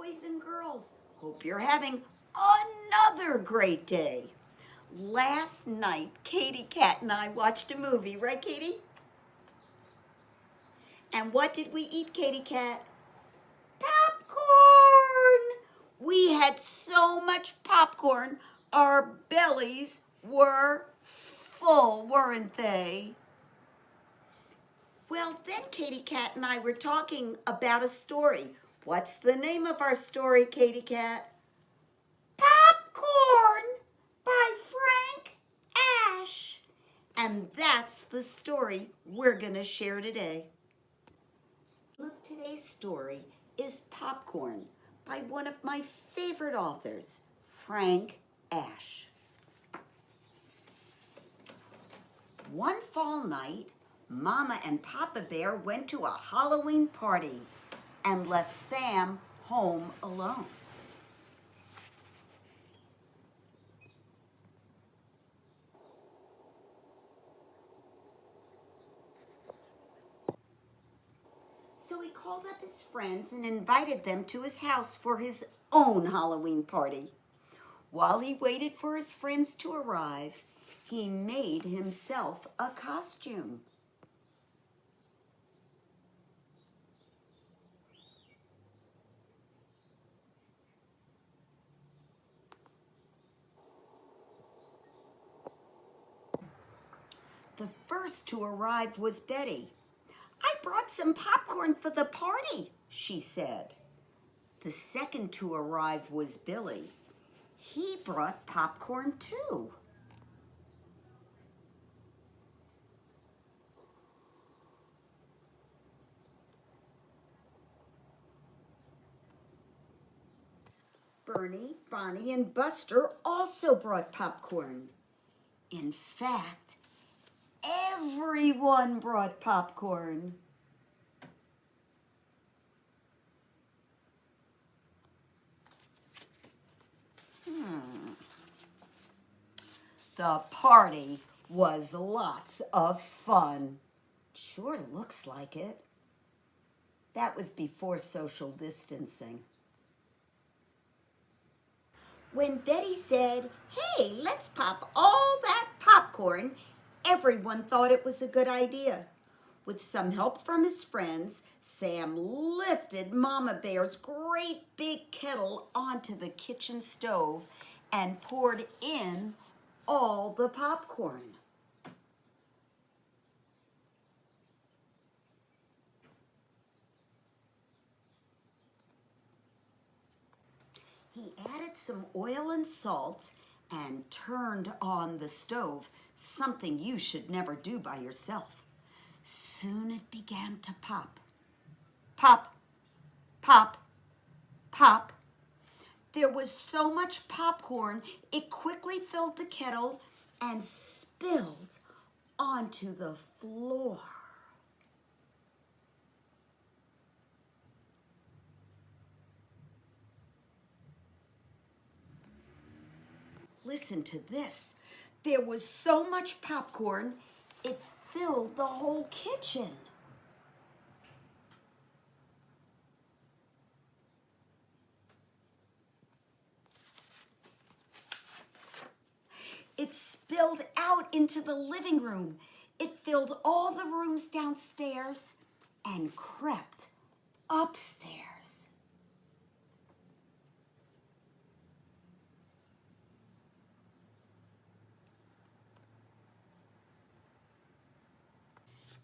boys and girls. Hope you're having another great day. Last night, Katie Cat and I watched a movie, right, Katie? And what did we eat, Katie Cat? Popcorn! We had so much popcorn, our bellies were full, weren't they? Well, then Katie Cat and I were talking about a story. What's the name of our story, Katie Cat? Popcorn by Frank Ash. And that's the story we're going to share today. Today's story is Popcorn by one of my favorite authors, Frank Ash. One fall night, Mama and Papa Bear went to a Halloween party and left Sam home alone. So he called up his friends and invited them to his house for his own Halloween party. While he waited for his friends to arrive, he made himself a costume. The first to arrive was Betty. "I brought some popcorn for the party," she said. The second to arrive was Billy. He brought popcorn too. Bernie, Bonnie, and Buster also brought popcorn. In fact, everyone brought popcorn. The party was lots of fun. Sure looks like it. That was before social distancing. When Betty said, "Hey, let's pop all that popcorn," everyone thought it was a good idea. With some help from his friends, Sam lifted Mama Bear's great big kettle onto the kitchen stove and poured in all the popcorn. He added some oil and salt and turned on the stove, something you should never do by yourself. Soon it began to pop. Pop, pop, pop. There was so much popcorn, it quickly filled the kettle and spilled onto the floor. Listen to this. There was so much popcorn, it filled the whole kitchen. It spilled out into the living room. It filled all the rooms downstairs and crept upstairs.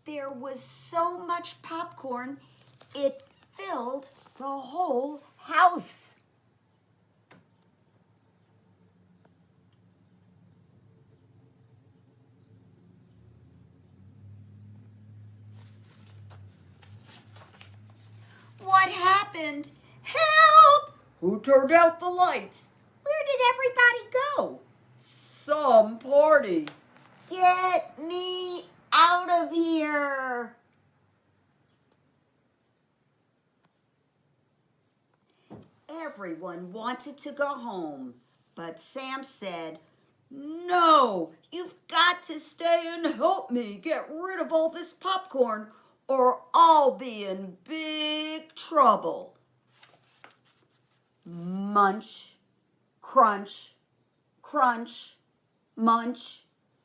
There was so much popcorn, it filled the whole house. What happened? Help! Who turned out the lights? Where did everybody go? Some party. Get me out of here! Everyone wanted to go home, but Sam said, "No, you've got to stay and help me get rid of all this popcorn, or I'll be in big trouble." Munch, crunch, crunch, munch,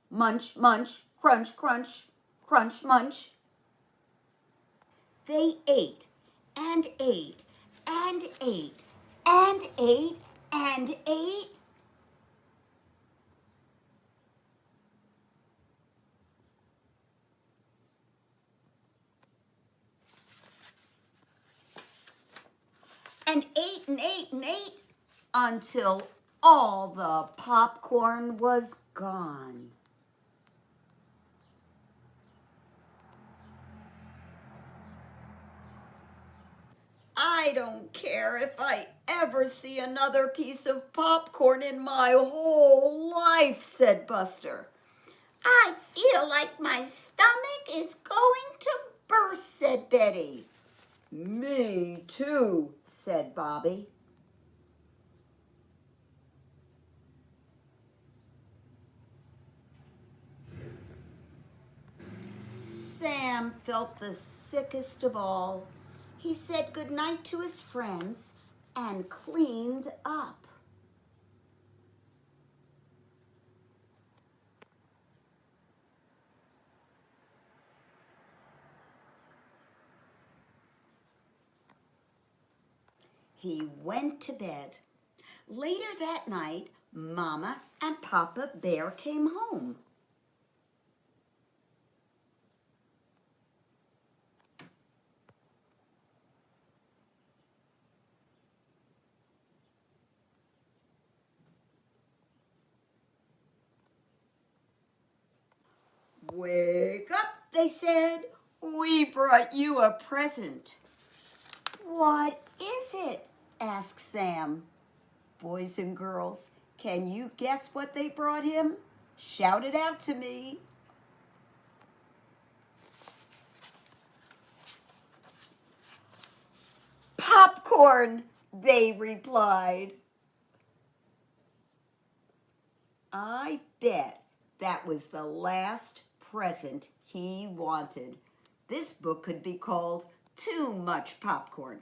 munch, munch, crunch, crunch, crunch, munch. They ate and ate and ate and ate and ate. And ate and ate and ate until all the popcorn was gone. I don't care if I ever see another piece of popcorn in my whole life, said Buster. I feel like my stomach is going to burst, said Betty. Me too, said Bobby. Sam felt the sickest of all. He said goodnight to his friends and cleaned up. He went to bed. Later that night, Mama and Papa Bear came home. Wake up, they said. We brought you a present. What is it? Asked Sam. Boys and girls, can you guess what they brought him? Shout it out to me. Popcorn, they replied. I bet that was the last present he wanted. This book could be called Too Much Popcorn.